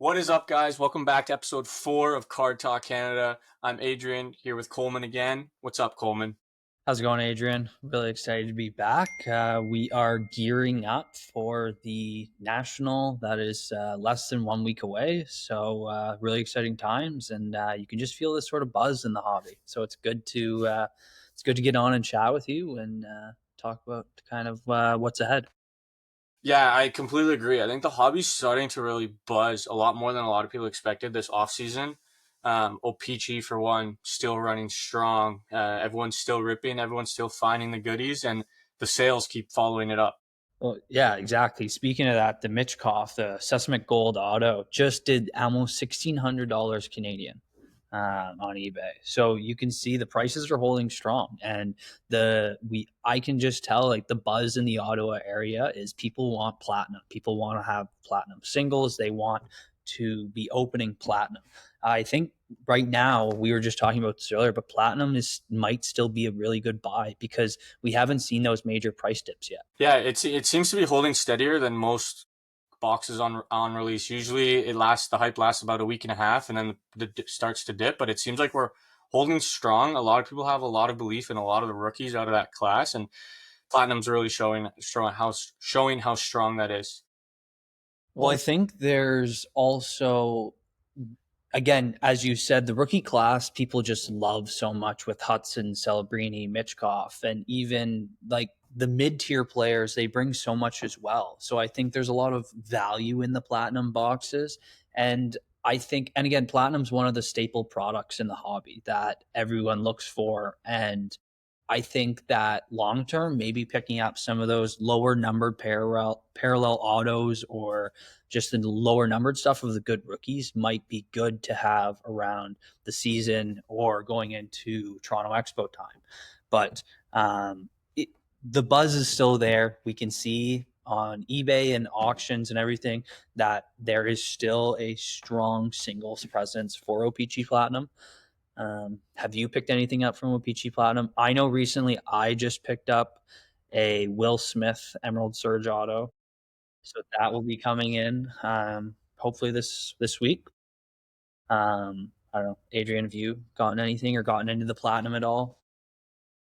What is up, guys? Welcome back to episode 4 of Card Talk Canada. I'm Adrian here with Coleman again. What's up, Coleman? How's it going, Adrian? Really excited to be back. We are gearing up for the national that is less than 1 week away. So really exciting times, and you can just feel this sort of buzz in the hobby. So it's good to get on and chat with you and talk about kind of what's ahead. Yeah, I completely agree. I think the hobby's starting to really buzz a lot more than a lot of people expected this offseason. OPG, for one, still running strong. Everyone's still ripping. Everyone's still finding the goodies, and the sales keep following it up. Well, yeah, exactly. Speaking of that, the Mitchkoff, the Sesame Gold Auto, just did almost $1,600 Canadian on eBay. So you can see the prices are holding strong, and I can just tell like the buzz in the Ottawa area is people want platinum. People want to have platinum singles. They want to be opening platinum. I think right now we were just talking about this earlier, but platinum might still be a really good buy because we haven't seen those major price dips yet. Yeah, it seems to be holding steadier than most boxes on release. Usually, the hype lasts about a week and a half, and then the dip starts to dip. But it seems like we're holding strong. A lot of people have a lot of belief in a lot of the rookies out of that class, and Platinum's really showing how strong that is. Well, I think there's also, again, as you said, the rookie class people just love so much with Hudson, Celebrini, Mitchkoff, and even like the mid tier players, they bring so much as well. So I think there's a lot of value in the platinum boxes. And I think, and again, platinum's one of the staple products in the hobby that everyone looks for. And I think that long term, maybe picking up some of those lower numbered parallel autos or just the lower numbered stuff of the good rookies might be good to have around the season or going into Toronto Expo time. But the buzz is still there. We can see on eBay and auctions and everything that there is still a strong singles presence for OPG Platinum. Have you picked anything up from OPG Platinum? I know recently I just picked up a Will Smith Emerald Surge Auto, so that will be coming in hopefully this week. I don't know, Adrian, have you gotten anything or gotten into the platinum at all?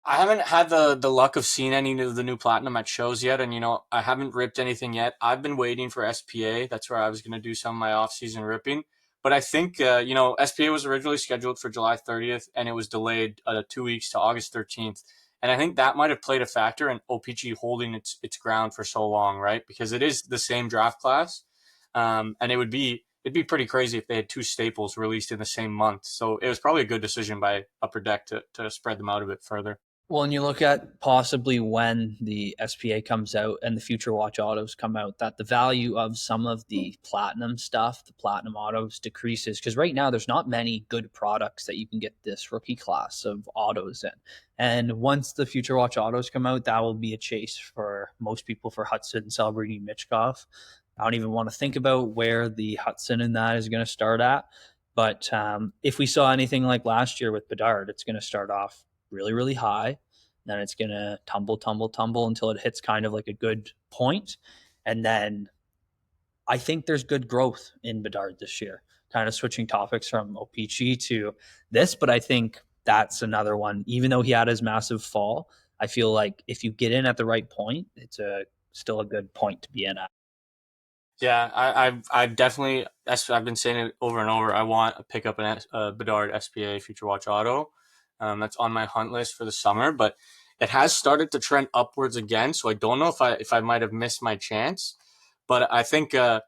I haven't had the luck of seeing any of the new Platinum at shows yet, and I haven't ripped anything yet. I've been waiting for SPA. That's where I was going to do some of my off season ripping. But I think SPA was originally scheduled for July 30th, and it was delayed 2 weeks to August 13th. And I think that might have played a factor in OPG holding its ground for so long, right? Because it is the same draft class, and it'd be pretty crazy if they had two staples released in the same month. So it was probably a good decision by Upper Deck to spread them out a bit further. Well, and you look at possibly when the SPA comes out and the Future Watch autos come out, that the value of some of the platinum stuff, the platinum autos, decreases because right now there's not many good products that you can get this rookie class of autos in. And once the Future Watch autos come out, that will be a chase for most people for Hudson, Celebrini, Mitchkoff. I don't even want to think about where the Hudson in that is going to start at. But if we saw anything like last year with Bedard, it's going to start off really, really high. Then it's going to tumble, tumble, tumble until it hits kind of like a good point. And then I think there's good growth in Bedard this year, kind of switching topics from OPG to this. But I think that's another one. Even though he had his massive fall, I feel like if you get in at the right point, it's still a good point to be in at. Yeah, I've definitely. I've been saying it over and over. I want to pick up a Bedard SPA Future Watch Auto. That's on my hunt list for the summer, but it has started to trend upwards again. So I don't know if I might have missed my chance, but I think I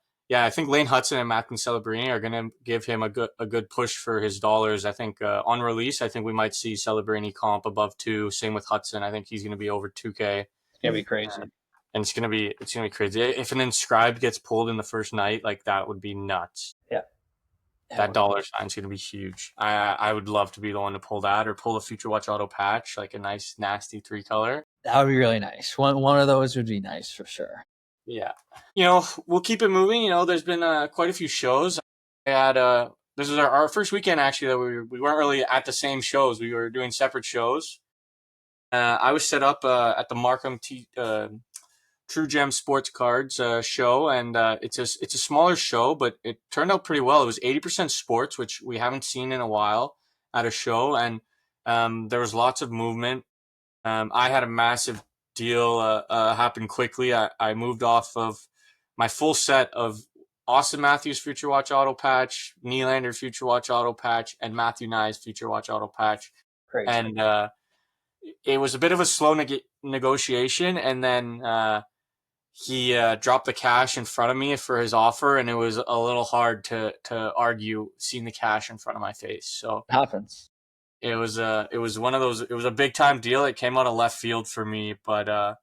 think Lane Hudson and Matthew Celebrini are going to give him a good push for his dollars. I think on release, I think we might see Celebrini comp above 2. Same with Hudson. I think he's going to be over 2K. It's going to be crazy. And it's gonna be crazy. If an inscribed gets pulled in the first night, like that would be nuts. Yeah. That dollar sign's gonna be huge. I would love to be the one to pull that or pull a Future Watch Auto patch, like a nice nasty 3 color. That would be really nice. One of those would be nice for sure. Yeah, we'll keep it moving. There's been quite a few shows. I had this was our first weekend actually that we weren't really at the same shows. We were doing separate shows. I was set up at the True Gem Sports Cards show, and it's a smaller show, but it turned out pretty well. It was 80% sports, which we haven't seen in a while at a show, and there was lots of movement. I had a massive deal happen quickly. I moved off of my full set of Austin Matthews Future Watch Auto Patch, Nylander Future Watch Auto Patch, and Matthew Nyes Future Watch Auto Patch, Crazy. and it was a bit of a slow negotiation, and then he dropped the cash in front of me for his offer, and it was a little hard to argue seeing the cash in front of my face. So It happens. it was one of those. It was a big time deal. It came out of left field for me, but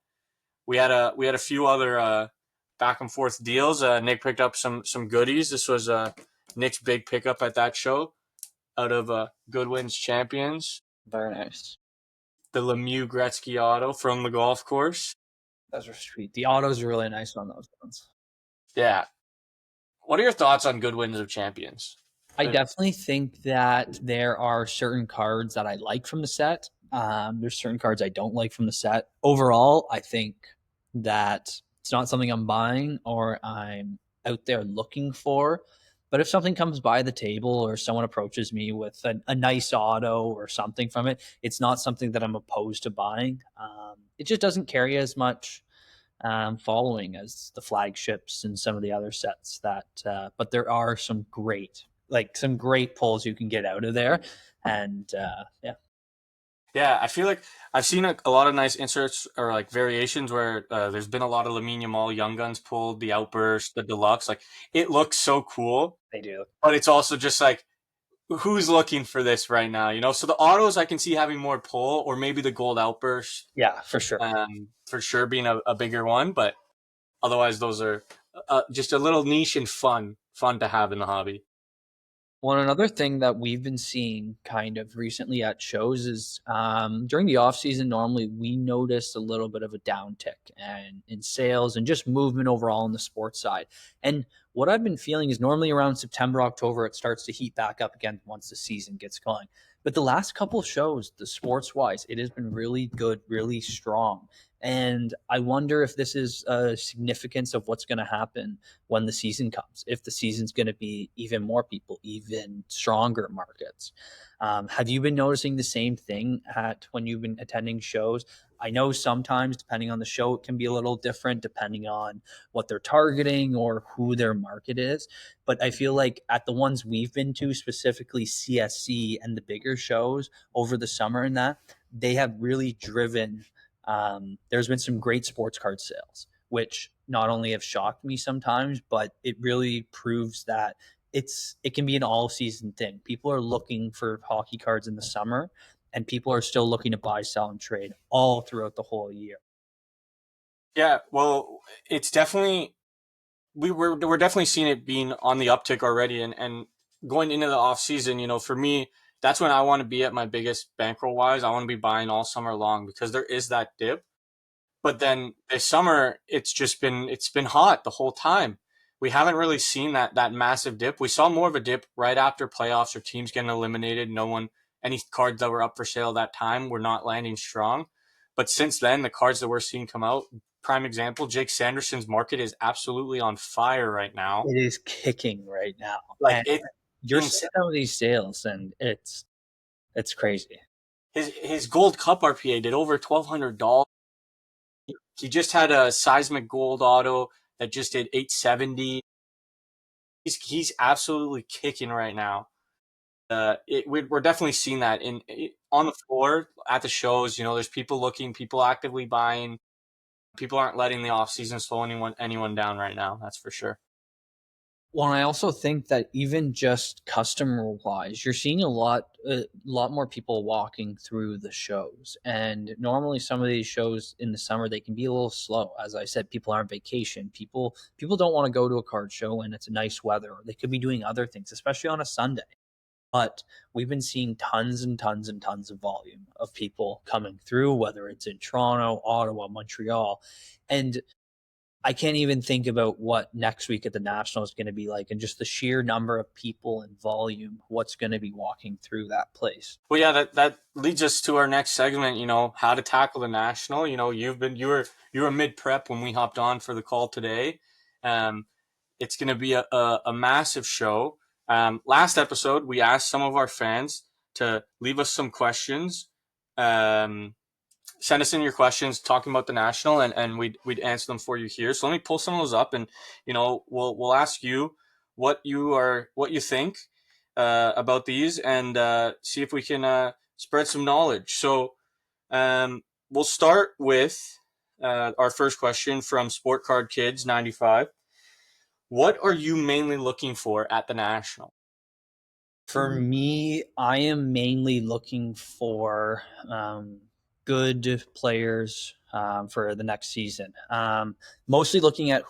we had a few other back and forth deals. Nick picked up some goodies. This was Nick's big pickup at that show out of Goodwin's Champions, Very nice. the Lemieux Gretzky auto from the golf course. Those are sweet. The autos are really nice on those ones. Yeah. What are your thoughts on Goodwin's of Champions? I definitely think that there are certain cards that I like from the set. There's certain cards I don't like from the set. Overall, I think that it's not something I'm buying or I'm out there looking for. But if something comes by the table or someone approaches me with a nice auto or something from it, it's not something that I'm opposed to buying. It just doesn't carry as much following as the flagships and some of the other sets that but there are some great pulls you can get out of there and yeah. Yeah, I feel like I've seen a lot of nice inserts or like variations where there's been a lot of Lamine Mall Young Guns pulled, the Outburst, the Deluxe. Like it looks so cool, They do. but it's also just like who's looking for this right now, you know? So the autos I can see having more pull, or maybe the Gold Outburst, Yeah, for sure. for sure being a bigger one. But otherwise, those are just a little niche and fun to have in the hobby. Well, another thing that we've been seeing kind of recently at shows is during the off season, normally we notice a little bit of a downtick and in sales and just movement overall on the sports side. And what I've been feeling is normally around September, October, it starts to heat back up again once the season gets going. But the last couple of shows, the sports wise, it has been really good, really strong. And I wonder if this is a significance of what's going to happen when the season comes, if the season's going to be even more people, even stronger markets. Have you been noticing the same thing at when you've been attending shows? I know sometimes, depending on the show, it can be a little different depending on what they're targeting or who their market is. But I feel like at the ones we've been to, specifically CSC and the bigger shows over the summer and that, they have really driven. There's been some great sports card sales, which not only have shocked me sometimes, but it really proves that it can be an all season thing. People are looking for hockey cards in the summer, and people are still looking to buy, sell, and trade all throughout the whole year. Yeah, well, it's definitely we're definitely seeing it being on the uptick already, and going into the off season. You know, for me, that's when I want to be at my biggest bankroll wise. I want to be buying all summer long because there is that dip. But then this summer, it's been hot the whole time. We haven't really seen that massive dip. We saw more of a dip right after playoffs or teams getting eliminated. No one, any cards that were up for sale that time were not landing strong. But since then, the cards that we're seeing come out, prime example, Jake Sanderson's market is absolutely on fire right now. It is kicking right now, Like and it's you're seeing insane. some of these sales, and it's crazy. His gold cup RPA did over $1,200. He just had a seismic gold auto that just did 870. He's absolutely kicking right now. We're definitely seeing that on the floor at the shows. You know, there's people looking, people actively buying. People aren't letting the off season slow anyone down right now. That's for sure. Well, I also think that even just customer wise, you're seeing a lot more people walking through the shows. And normally, some of these shows in the summer they can be a little slow. As I said, people are on vacation. People don't want to go to a card show and it's nice weather. Or they could be doing other things, especially on a Sunday. But we've been seeing tons and tons and tons of volume of people coming through, whether it's in Toronto, Ottawa, Montreal, and I can't even think about what next week at the National is going to be like, and just the sheer number of people and volume, what's going to be walking through that place. Well, yeah, that leads us to our next segment. How to tackle the national. You were mid prep when we hopped on for the call today. Um, it's going to be a massive show. Last episode, we asked some of our fans to leave us some questions. Um, Send us in your questions talking about the national, and we'd answer them for you here. So let me pull some of those up, and we'll ask you what you think about these, and see if we can spread some knowledge. So we'll start with our first question from Sport Card Kids 95. What are you mainly looking for at the national? For me, I am mainly looking for good players for the next season. Mostly looking at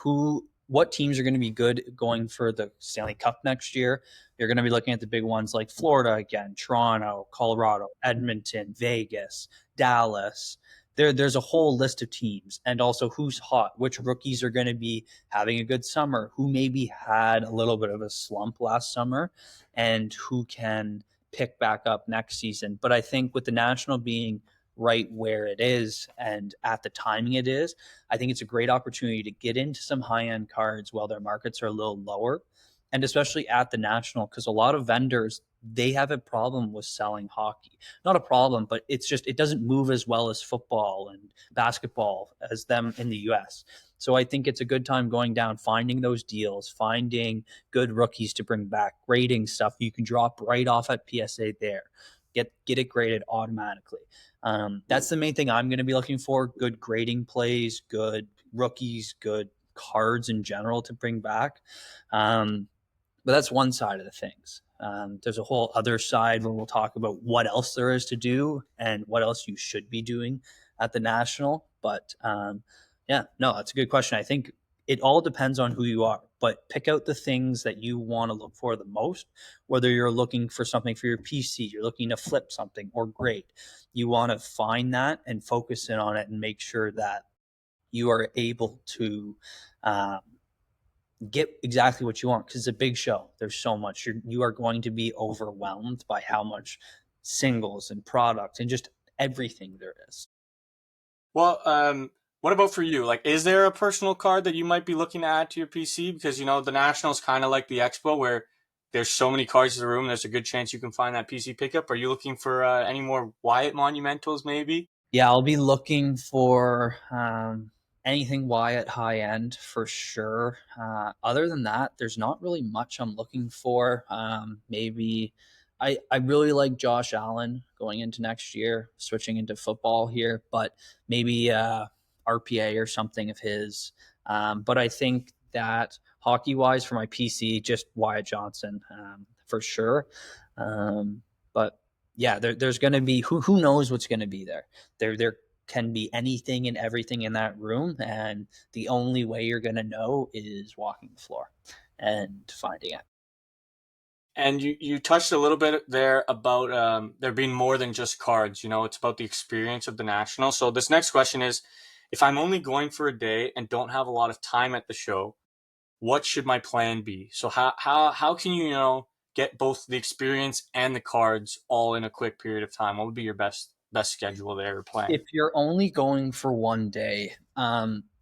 what teams are going to be good going for the Stanley Cup next year. You're going to be looking at the big ones like Florida again, Toronto, Colorado, Edmonton, Vegas, Dallas. There's a whole list of teams, and also who's hot, which rookies are going to be having a good summer, who maybe had a little bit of a slump last summer, and who can pick back up next season. But I think with the National being right where it is and at the timing it is, I think it's a great opportunity to get into some high end cards while their markets are a little lower. And especially at the National, because a lot of vendors, they have a problem with selling hockey. Not a problem, but it's just, it doesn't move as well as football and basketball as them in the US. So I think it's a good time going down, finding those deals, finding good rookies to bring back, grading stuff you can drop right off at PSA there. Get it graded automatically. That's the main thing I'm going to be looking for: good grading plays, good rookies, good cards in general to bring back. But that's one side of the things. There's a whole other side where we'll talk about what else there is to do and what else you should be doing at the National. But yeah, no, that's a good question. I think it all depends on who you are, but pick out the things that you want to look for the most, whether you're looking for something for your PC, you're looking to flip something or grade. You want to find that and focus in on it and make sure that you are able to um, get exactly what you want, because it's a big show. There's so much. You are going to be overwhelmed by how much singles and product and just everything there is. Well, what about for you? Like, is there a personal card that you might be looking to add to your PC? Because the Nationals kind of like the Expo, where there's so many cards in the room. There's a good chance you can find that PC pickup. Are you looking for any more Wyatt Monumentals, maybe? Yeah, I'll be looking for anything Wyatt high end for sure. Other than that, there's not really much I'm looking for. Maybe I really like Josh Allen going into next year, switching into football here, but maybe RPA or something of his. But I think that hockey wise for my PC, just Wyatt Johnson for sure. But yeah, there's going to be who knows what's going to be there. There can be anything and everything in that room, and the only way you're going to know is walking the floor and finding it. And you touched a little bit there about there being more than just cards. It's about the experience of the National. So this next question is, if I'm only going for a day and don't have a lot of time at the show, what should my plan be? So how can you get both the experience and the cards all in a quick period of time? What would be your best schedule there or plan? If you're only going for one day,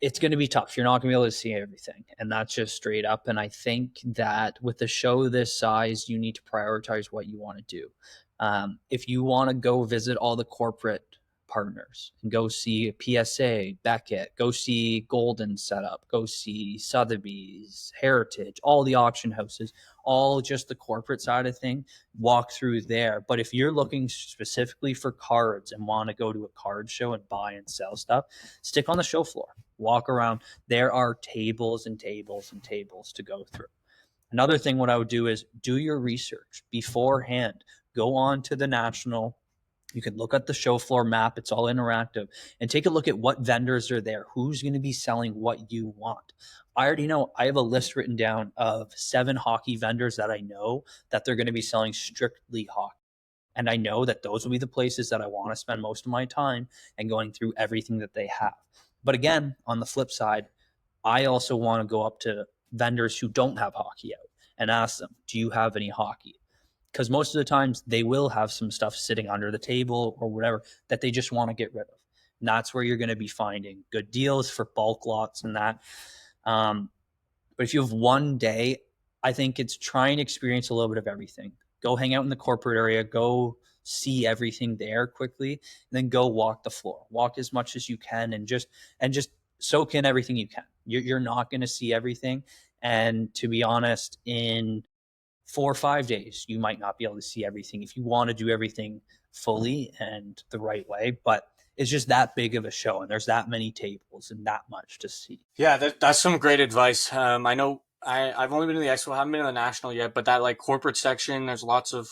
it's going to be tough. You're not going to be able to see everything, and that's just straight up. And I think that with a show this size, you need to prioritize what you want to do. If you want to go visit all the corporate partners and go see PSA, Beckett, go see Golden Setup, go see Sotheby's, Heritage, all the auction houses, all just the corporate side of thing, walk through there. But if you're looking specifically for cards and want to go to a card show and buy and sell stuff, stick on the show floor, walk around. There are tables and tables and tables to go through. Another thing, what I would do is do your research beforehand. Go on to the National. You can look at the show floor map. It's all interactive, and take a look at what vendors are there, who's going to be selling what you want. I already know. I have a list written down of 7 hockey vendors that I know that they're going to be selling strictly hockey. And I know that those will be the places that I want to spend most of my time and going through everything that they have. But again, on the flip side, I also want to go up to vendors who don't have hockey out and ask them, do you have any hockey? Because most of the times they will have some stuff sitting under the table or whatever that they just want to get rid of. And that's where you're going to be finding good deals for bulk lots and that. Um, but if you have one day, I think it's try and experience a little bit of everything. Go hang out in the corporate area, go see everything there quickly, and then go walk the floor. Walk as much as you can and just soak in everything you can. You're not going to see everything. And to be honest, in 4 or 5 days, you might not be able to see everything if you want to do everything fully and the right way. But it's just that big of a show, and there's that many tables and that much to see. Yeah, that's some great advice. I know I've only been to the expo, haven't been to the national yet, but that like corporate section, there's lots of,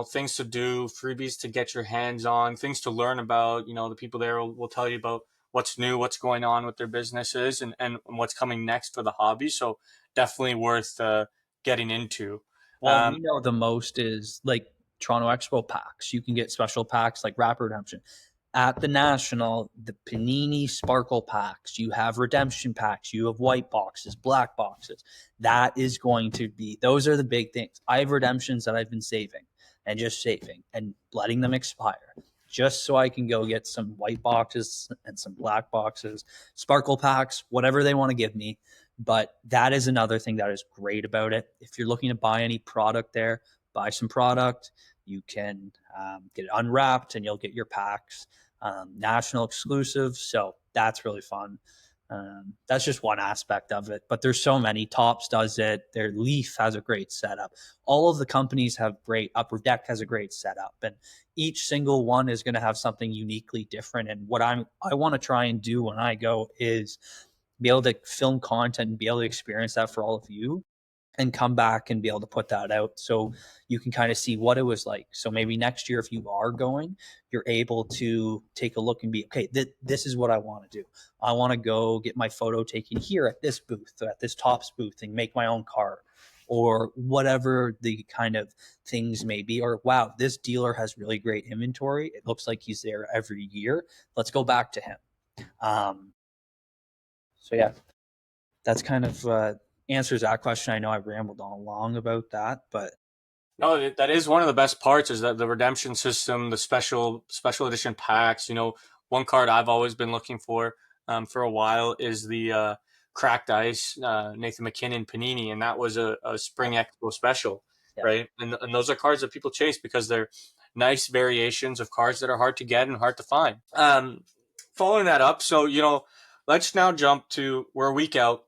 things to do, freebies to get your hands on, things to learn about. The people there will tell you about what's new, what's going on with their businesses, and what's coming next for the hobby. So definitely worth getting into. Well, we Um, know the most is like Toronto Expo packs. You can get special packs like Rapid Redemption. At the National, the Panini Sparkle packs, you have redemption packs, you have white boxes, black boxes. That is going to be, those are the big things. I have redemptions that I've been saving and just saving and letting them expire just so I can go get some white boxes and some black boxes, sparkle packs, whatever they want to give me. But that is another thing that is great about it. If you're looking to buy any product there, buy some product. You can get it unwrapped and you'll get your packs, national exclusive. So that's really fun. That's just one aspect of it, but there's so many. Tops does it. Their Leaf has a great setup. All of the companies have great. Upper Deck has a great setup, and each single one is going to have something uniquely different. And what I want to try and do when I go is be able to film content and be able to experience that for all of you and come back and be able to put that out so you can kind of see what it was like. So maybe next year, if you are going, you're able to take a look and be okay. This is what I want to do. I want to go get my photo taken here at this booth, at this Tops booth, and make my own card, or whatever the kind of things may be. Or wow, this dealer has really great inventory. It looks like he's there every year. Let's go back to him. Um, so yeah, that's kind of answers that question. I know I rambled on long about that, but No, that is one of the best parts is that the redemption system, the special edition packs. One card I've always been looking for a while is the cracked ice Nathan McKinnon Panini, and that was a Spring Expo special, yeah. right? And those are cards that people chase because they're nice variations of cards that are hard to get and hard to find. Following that up, so let's now jump to we're a week out.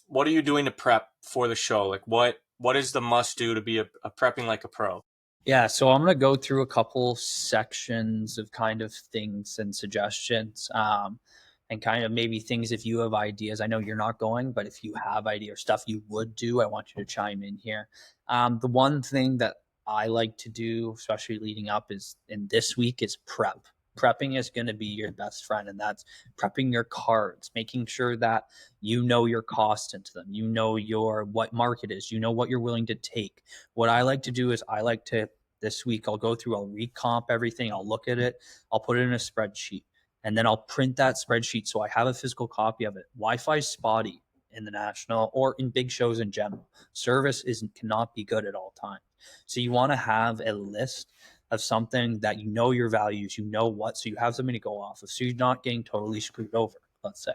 What are you doing to prep for the show? Like what is the must do to be a prepping like a pro? Yeah, so I'm going to go through a couple sections of kind of things and suggestions, and kind of maybe things if you have ideas. I know you're not going, but if you have idea or stuff you would do, I want you to chime in here. The one thing that I like to do, especially leading up, is in this week is prep. Prepping is going to be your best friend, and that's prepping your cards, making sure that you know your cost into them, you know your what market is, you know what you're willing to take. What I like to do is I like to this week I'll go through, I'll recomp everything, I'll look at it, I'll put it in a spreadsheet, and then I'll print that spreadsheet so I have a physical copy of it. Wi-Fi is spotty in the national or in big shows in general. Service cannot be good at all times. So you want to have a list of something that you know your values, you know what, so you have something to go off of. So you're not getting totally screwed over, let's say.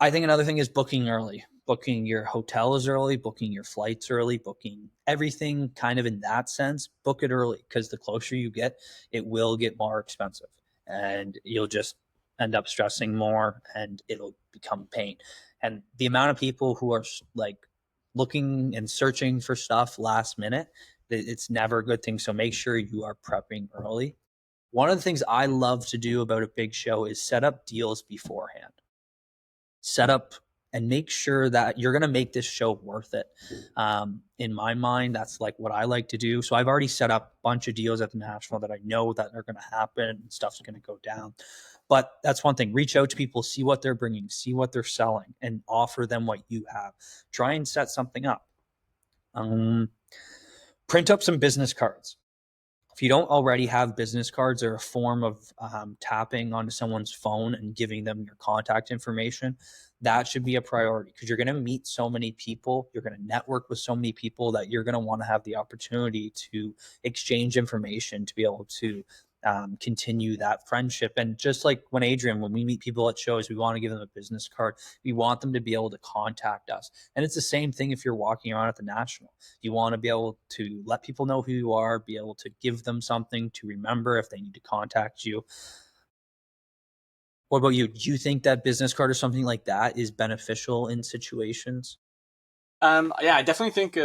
I think another thing is booking early, booking your hotels early, booking your flights early, booking everything kind of in that sense. Book it early because the closer you get, it will get more expensive and you'll just end up stressing more and it'll become pain. And the amount of people who are like looking and searching for stuff last minute, it's never a good thing. So make sure you are prepping early. One of the things I love to do about a big show is set up deals beforehand. Set up and make sure that you're going to make this show worth it. In my mind, that's like what I like to do. So I've already set up a bunch of deals at the National that I know that are going to happen and stuff's going to go down. But that's one thing. Reach out to people, see what they're bringing, see what they're selling, and offer them what you have. Try and set something up. Print up some business cards. if you don't already have business cards, they're a form of tapping onto someone's phone and giving them your contact information. That should be a priority because you're going to meet so many people. You're going to network with so many people that you're going to want to have the opportunity to exchange information to be able to continue that friendship. And just like when we meet people at shows, we want to give them a business card. We want them to be able to contact us. And it's the same thing if you're walking around at the National. You want to be able to let people know who you are, be able to give them something to remember if they need to contact you. What about you? Do you think that business card or something like that is beneficial in situations? Yeah, I definitely think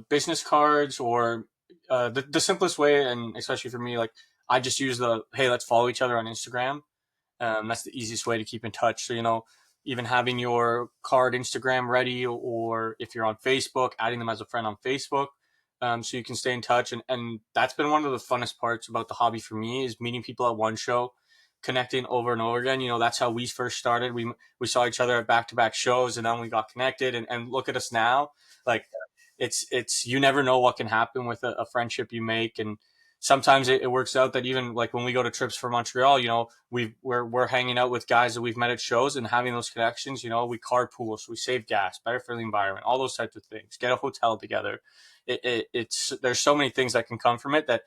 business cards or the simplest way, and especially for me, like I just use the hey, let's follow each other on Instagram. That's the easiest way to keep in touch. So, even having your card Instagram ready, or if you're on Facebook, adding them as a friend on Facebook, so you can stay in touch. And that's been one of the funnest parts about the hobby for me is meeting people at one show, connecting over and over again. That's how we first started. We saw each other at back to back shows, and then we got connected. And look at us now. Like it's you never know what can happen with a friendship you make, and sometimes it works out that even like when we go to trips for Montreal, we're hanging out with guys that we've met at shows and having those connections. We carpool, so we save gas, better for the environment, all those types of things. Get a hotel together. It's there's so many things that can come from it that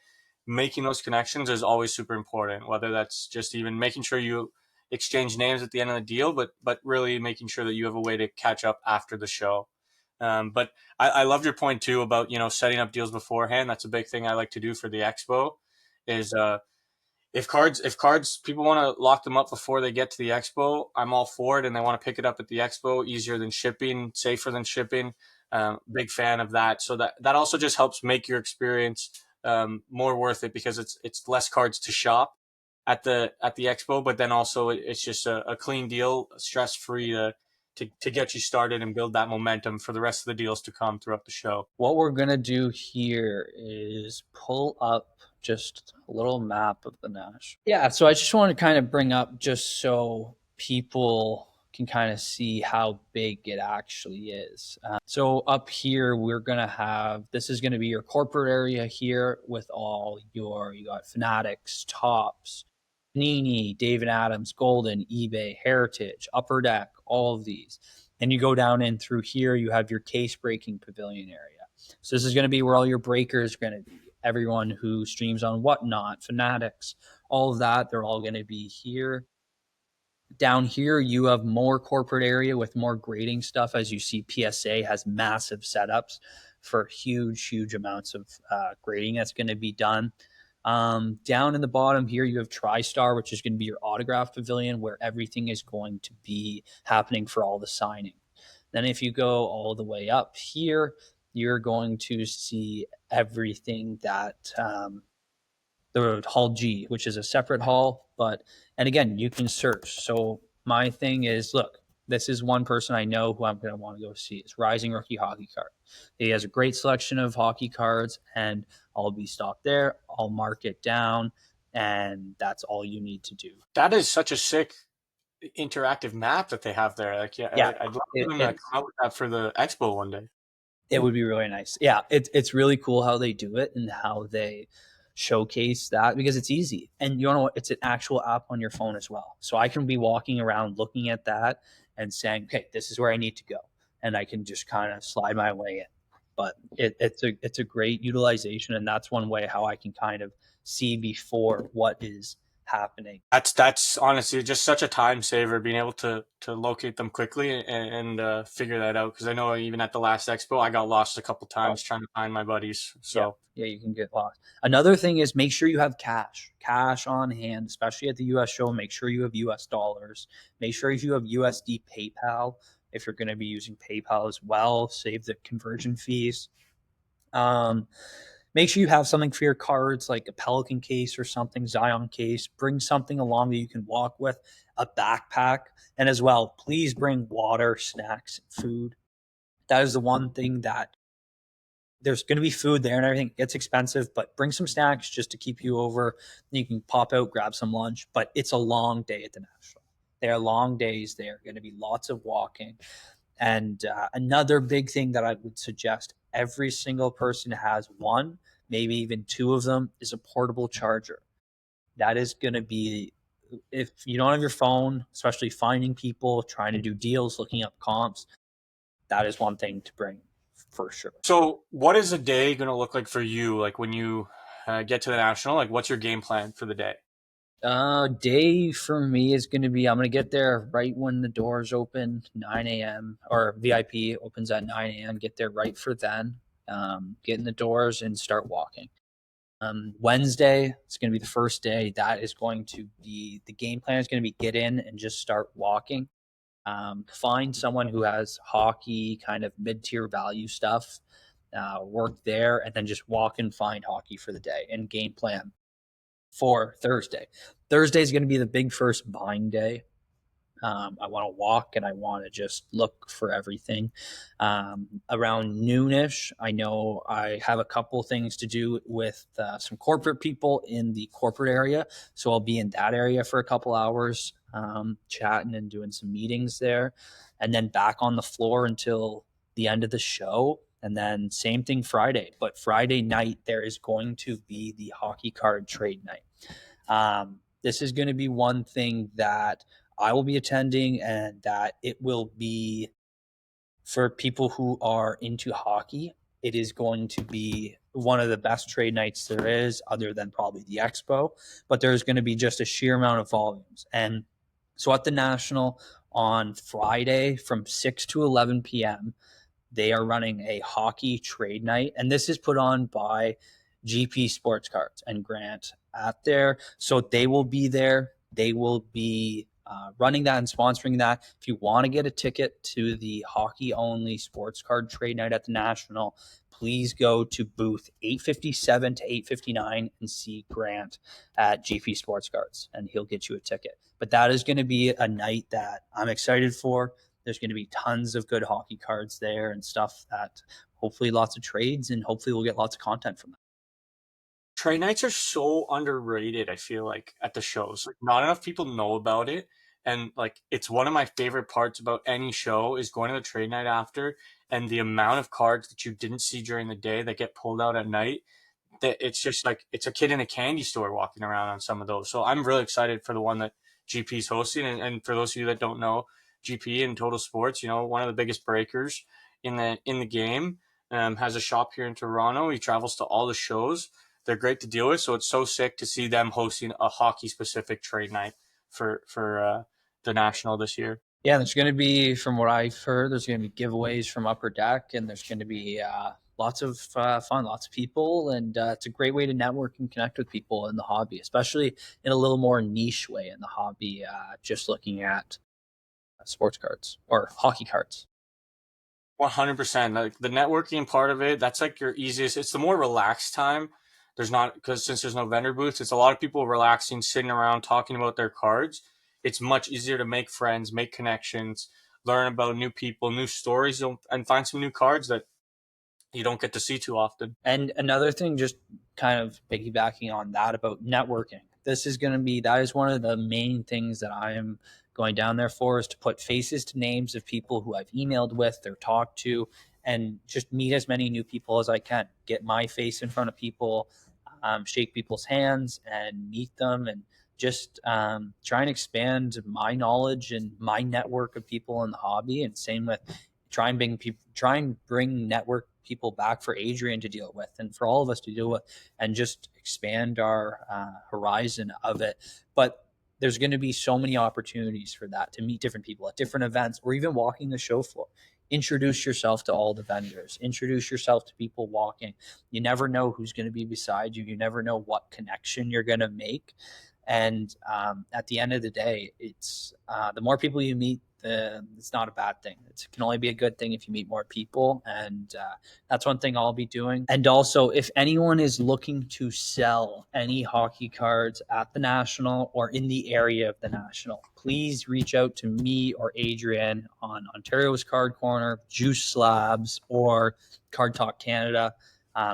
making those connections is always super important. Whether that's just even making sure you exchange names at the end of the deal, but really making sure that you have a way to catch up after the show. But I loved your point too about setting up deals beforehand. That's a big thing I like to do for the expo. Is if cards people want to lock them up before they get to the expo, I'm all for it, and they want to pick it up at the expo. Easier than shipping, safer than shipping. Big fan of that. So that also just helps make your experience more worth it because it's less cards to shop at the expo, but then also it's just a clean deal, stress free to get you started and build that momentum for the rest of the deals to come throughout the show. What we're going to do here is pull up just a little map of the Nash. Yeah, so I just want to kind of bring up just so people can kind of see how big it actually is. So up here, we're going to have, this is going to be your corporate area here with all you got Fanatics, Tops, Panini, David Adams, Golden, eBay, Heritage, Upper Deck, all of these. And you go down in through here, you have your case breaking pavilion area. So this is going to be where all your breakers are going to be. Everyone who streams on Whatnot, Fanatics, all of that, they're all going to be here. Down here, you have more corporate area with more grading stuff. As you see, PSA has massive setups for huge amounts of grading that's going to be done. Down in the bottom here, you have TriStar, which is going to be your autograph pavilion where everything is going to be happening for all the signing. Then if you go all the way up here, you're going to see everything that the hall G, which is a separate hall. And again, you can search. So my thing is, look, this is one person I know who I'm going to want to go see. It's Rising Rookie Hockey Card. He has a great selection of hockey cards, and I'll be stocked there. I'll mark it down, and that's all you need to do. That is such a sick interactive map that they have there. Like, yeah, Yeah, I'd love for them to it's come out with that for the expo one day. it would be really nice. Yeah, it's really cool how they do it and how they showcase that because it's easy. And you know what? It's an actual app on your phone as well. So I can be walking around looking at that and saying, okay, this is where I need to go. And I can just kind of slide my way in. But it's a great utilization, and that's one way how I can kind of see before what is happening. That's honestly just such a time saver being able to locate them quickly and figure that out. Because I know even at the last expo, I got lost a couple times trying to find my buddies. Yeah. So Yeah, you can get lost. Another thing is make sure you have cash on hand, especially at the US show. Make sure you have US dollars. Make sure if you have USD PayPal, if you're going to be using PayPal as well, save the conversion fees. Um, Make sure you have something for your cards, like a Pelican case or something, Zion case. Bring something along that you can walk with, a backpack. And as well, please bring water, snacks, food. That is the one thing that there's going to be food there and everything. It gets expensive, but bring some snacks just to keep you over. You can pop out, grab some lunch, but it's a long day at the National. They are long days. There are going to be lots of walking. And another big thing that I would suggest every single person has one, maybe even two of them, is a portable charger. That is going to be, if you don't have your phone, especially finding people, trying to do deals, looking up comps, that is one thing to bring for sure. So, what is a day going to look like for you? Like when you get to the national, like what's your game plan for the day? Day for me is going to be, I'm going to get there right when the doors open, 9 a.m. or VIP opens at 9 a.m. Get there right for then. Get in the doors and start walking. Wednesday, it's going to be the first day. That is going to be the game plan is going to be get in and just start walking. Find someone who has hockey kind of mid tier value stuff, work there, and then just walk and find hockey for the day and game plan for Thursday. Thursday is going to be the big first buying day. I want to walk and I want to just look for everything. Around noonish, I know I have a couple things to do with some corporate people in the corporate area. So I'll be in that area for a couple hours, chatting and doing some meetings there. And then back on the floor until the end of the show. And then same thing Friday. But Friday night, there is going to be the hockey card trade night. This is going to be one thing that I will be attending, and that it will be for people who are into hockey. It is going to be one of the best trade nights there is, other than probably the Expo. But there's going to be just a sheer amount of volumes. And so at the National on Friday from 6 to 11 p.m., they are running a hockey trade night. And this is put on by GP Sports Cards and Grant at there. So they will be there. They will be running that and sponsoring that. If you want to get a ticket to the hockey only sports card trade night at the National, please go to booth 857 to 859 and see Grant at GP Sports Cards, and he'll get you a ticket. But that is going to be a night that I'm excited for. There's going to be tons of good hockey cards there and stuff that hopefully lots of trades, and hopefully we'll get lots of content from that. Trade nights are so underrated, I feel like, at the shows. Like not enough people know about it. And like it's one of my favorite parts about any show is going to the trade night after, and the amount of cards that you didn't see during the day that get pulled out at night, that it's just like it's a kid in a candy store walking around on some of those. So I'm really excited for the one that GP's hosting. And for those of you that don't know, GP and Total Sports, one of the biggest breakers in the game, has a shop here in Toronto. He travels to all the shows. They're great to deal with. So it's so sick to see them hosting a hockey specific trade night for the national this year. Yeah, there's going to be, from what I've heard, there's going to be giveaways from Upper Deck, and there's going to be lots of fun, lots of people, and it's a great way to network and connect with people in the hobby, especially in a little more niche way in the hobby, just looking at sports cards or hockey cards. 100%. Like the networking part of it, that's like your easiest. It's the more relaxed time. There's not, because since there's no vendor booths, it's a lot of people relaxing, sitting around talking about their cards. It's much easier to make friends, make connections, learn about new people, new stories, and find some new cards that you don't get to see too often. And another thing, just kind of piggybacking on that about networking, this is going to be, that is one of the main things that I am going down there for, is to put faces to names of people who I've emailed with or talked to, and just meet as many new people as I can. Get my face in front of people, shake people's hands and meet them, and just try and expand my knowledge and my network of people in the hobby. And same with try and bring network people back for Adrian to deal with and for all of us to deal with, and just expand our horizon of it. But there's going to be so many opportunities for that, to meet different people at different events, or even walking the show floor. Introduce yourself to all the vendors, introduce yourself to people walking. You never know who's going to be beside you. You never know what connection you're going to make. And at the end of the day, it's the more people you meet, it's not a bad thing. It can only be a good thing if you meet more people. And that's one thing I'll be doing. And also, if anyone is looking to sell any hockey cards at the National or in the area of the National, please reach out to me or Adrian on Ontario's Card Corner, Juice Slabs, or Card Talk Canada.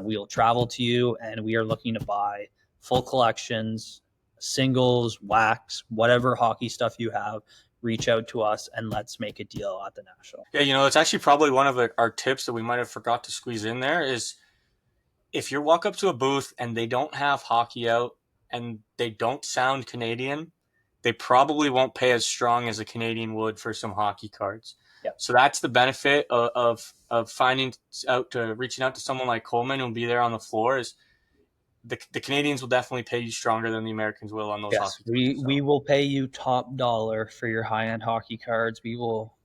We will travel to you, and we are looking to buy full collections, singles, wax, whatever hockey stuff you have. reach out to us and let's make a deal at the National. Yeah, it's actually probably one of our tips that we might have forgot to squeeze in there is if you walk up to a booth and they don't have hockey out and they don't sound Canadian, they probably won't pay as strong as a Canadian would for some hockey cards. Yep. So that's the benefit of finding out to reaching out to someone like Coleman who'll be there on the floor is the Canadians will definitely pay you stronger than the Americans will on those Yes, hockey we cards. So. we will pay you top dollar for your high end hockey cards. We will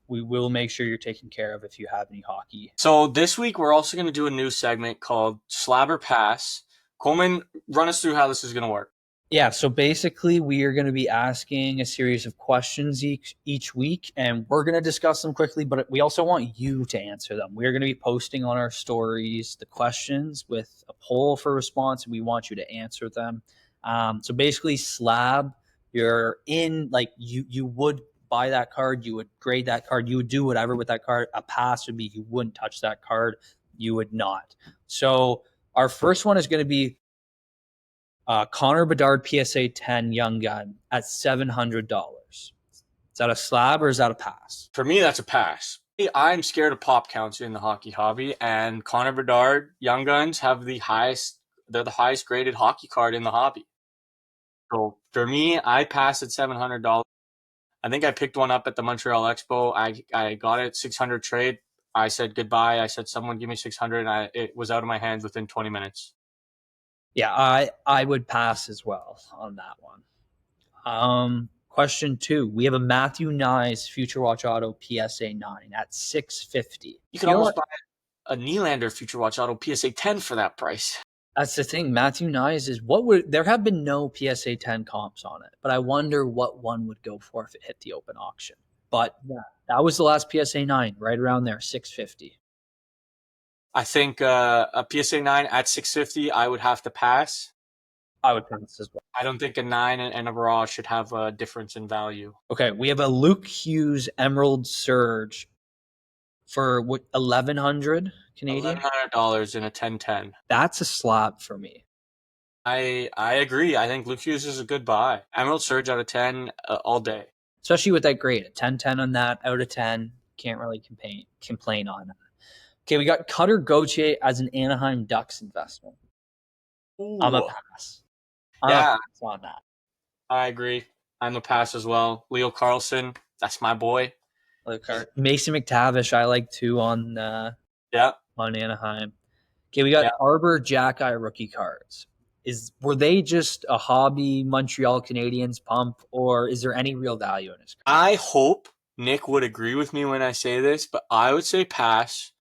make sure you're taken care of if you have any hockey. So this week we're also going to do a new segment called Slab or Pass. Coleman, run us through how this is going to work. Yeah, so basically we are going to be asking a series of questions each week, and we're going to discuss them quickly, but we also want you to answer them. We're going to be posting on our stories the questions with a poll for response, and we want you to answer them. So basically, Slab, you're in, like, you would buy that card, you would grade that card, you would do whatever with that card. A pass would be you wouldn't touch that card, you would not. So our first one is going to be Connor Bedard PSA 10 Young Gun at $700. Is that a slab or is that a pass? For me, that's a pass. I'm scared of pop counts in the hockey hobby, and Connor Bedard Young Guns have the highest. They're the highest graded hockey card in the hobby. So for me, I pass at $700. I think I picked one up at the Montreal Expo. I got it 600 trade. I said goodbye. I said someone give me 600, and it was out of my hands within 20 minutes. Yeah, I would pass as well on that one. Question 2. We have a Matthew Nyes Future Watch Auto PSA 9 at $650. You could almost buy a Nylander Future Watch Auto PSA 10 for that price. That's the thing. Matthew Nyes is there have been no PSA 10 comps on it, but I wonder what one would go for if it hit the open auction. But yeah, that was the last PSA 9, right around there, $650. I think a PSA 9 at 650, I would have to pass. I would pass as well. I don't think a 9 and a raw should have a difference in value. Okay, we have a Luke Hughes Emerald Surge for what, 1,100 Canadian? $1,100 in a 10-10. That's a slab for me. I agree. I think Luke Hughes is a good buy. Emerald Surge out of 10 all day. Especially with that grade. A 10-10 on that, out of 10. Can't really complain on that. Okay, we got Cutter Gauthier as an Anaheim Ducks investment. Ooh. I'm a pass. Yeah, on that. I agree. I'm a pass as well. Leo Carlson, that's my boy. Mason McTavish, I like too on Anaheim. Okay, we got Arbor Jack-Eye rookie cards. Were they just a hobby Montreal Canadiens pump, or is there any real value in his card? I hope Nick would agree with me when I say this, but I would say pass.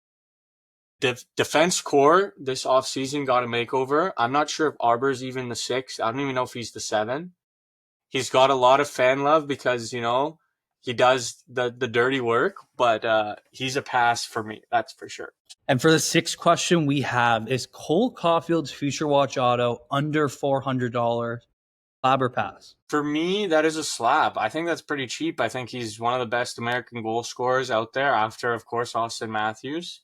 Defense core this offseason got a makeover. I'm not sure if Arbor's even the 6. I don't even know if he's the 7. He's got a lot of fan love because, he does the dirty work, but he's a pass for me. That's for sure. And for the 6th question we have is Cole Caulfield's Future Watch Auto under $400. Slab or pass? For me, that is a slab. I think that's pretty cheap. I think he's one of the best American goal scorers out there after, of course, Austin Matthews.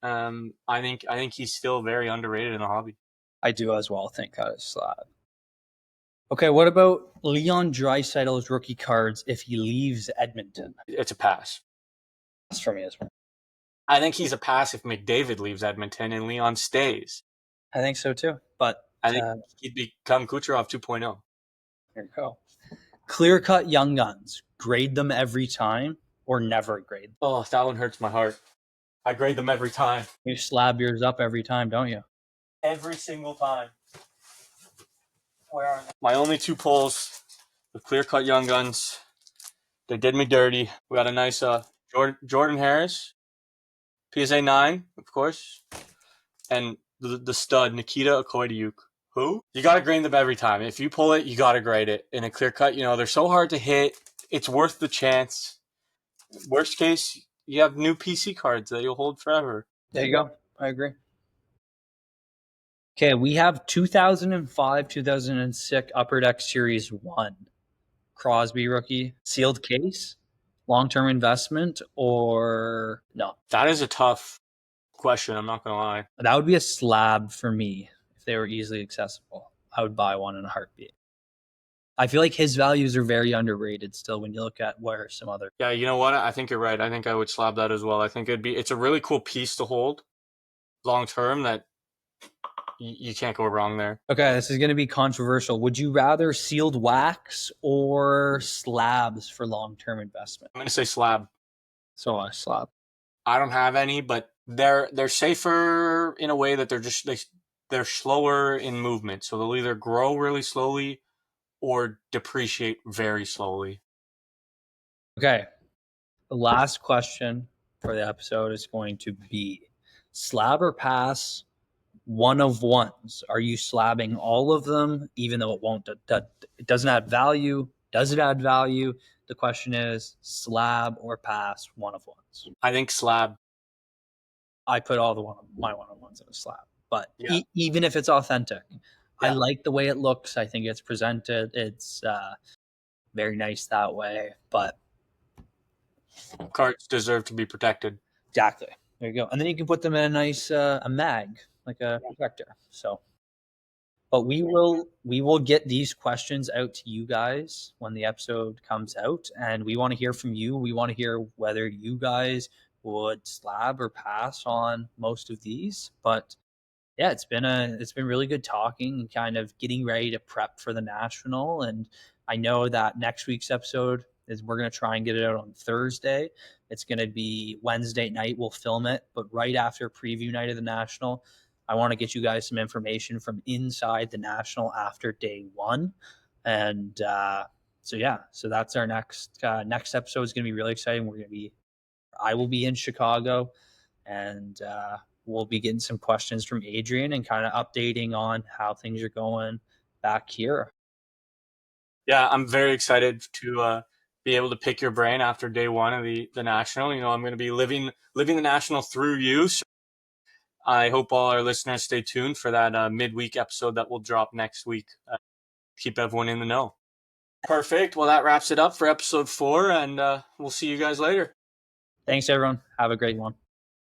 I think he's still very underrated in the hobby. I do as well think that is slab. Okay, what about Leon Draisaitl's rookie cards if he leaves Edmonton? It's a pass. That's for me as well. I think he's a pass if McDavid leaves Edmonton and Leon stays. I think so too. But I think he'd become Kucherov 2.0. Here you go. Clear cut young guns. Grade them every time or never grade them. Oh, that one hurts my heart. I grade them every time. You slab yours up every time, don't you? Every single time. Where are they? My only 2 pulls, the clear cut young guns. They did me dirty. We got a nice Jordan Harris, PSA 9, of course, and the stud Nikita Okoydiuk. Who? You got to grade them every time. If you pull it, you got to grade it. In a clear cut, they're so hard to hit. It's worth the chance. Worst case, you have new PC cards that you'll hold forever. There you go. I agree. Okay, we have 2005, 2006 Upper Deck Series 1. Crosby rookie. Sealed case? Long-term investment or no? That is a tough question. I'm not going to lie. That would be a slab for me if they were easily accessible. I would buy one in a heartbeat. I feel like his values are very underrated still when you look at where some other. Yeah, you know what? I think you're right. I think I would slab that as well. I think it's a really cool piece to hold long term that you can't go wrong there. Okay, this is going to be controversial. Would you rather sealed wax or slabs for long term investment? I'm gonna say slab. So a slab. I don't have any, but they're safer in a way that they're slower in movement, so they'll either grow really slowly or depreciate very slowly. Okay, the last question for the episode is going to be slab or pass one of ones. Are you slabbing all of them, even though it won't, it doesn't add value? Does it add value? The question is slab or pass one of ones. I think slab. I put all my one of ones in a slab, but Yeah, even if it's authentic, I yeah. like the way it looks. I think it's presented. It's very nice that way, but Cards deserve to be protected. exactly. There you go. And then you can put them in a nice a mag, like a protector. So, but we will get these questions out to you guys when the episode comes out, and we want to hear from you. We want to hear whether you guys would slab or pass on most of these. But yeah, it's been really good talking and kind of getting ready to prep for the national. And I know that next week's episode is we're gonna try and get it out on Thursday. It's gonna be Wednesday night. We'll film it, but right after preview night of the national, I want to get you guys some information from inside the national after day one. And so yeah, so that's our next episode is gonna be really exciting. I will be in Chicago, and we'll be getting some questions from Adrian and kind of updating on how things are going back here. Yeah, I'm very excited to be able to pick your brain after day one of the national. You know, I'm going to be living the national through you. So I hope all our listeners stay tuned for that midweek episode that will drop next week. Keep everyone in the know. Perfect. Well, that wraps it up for episode 4, and we'll see you guys later. Thanks, everyone. Have a great one.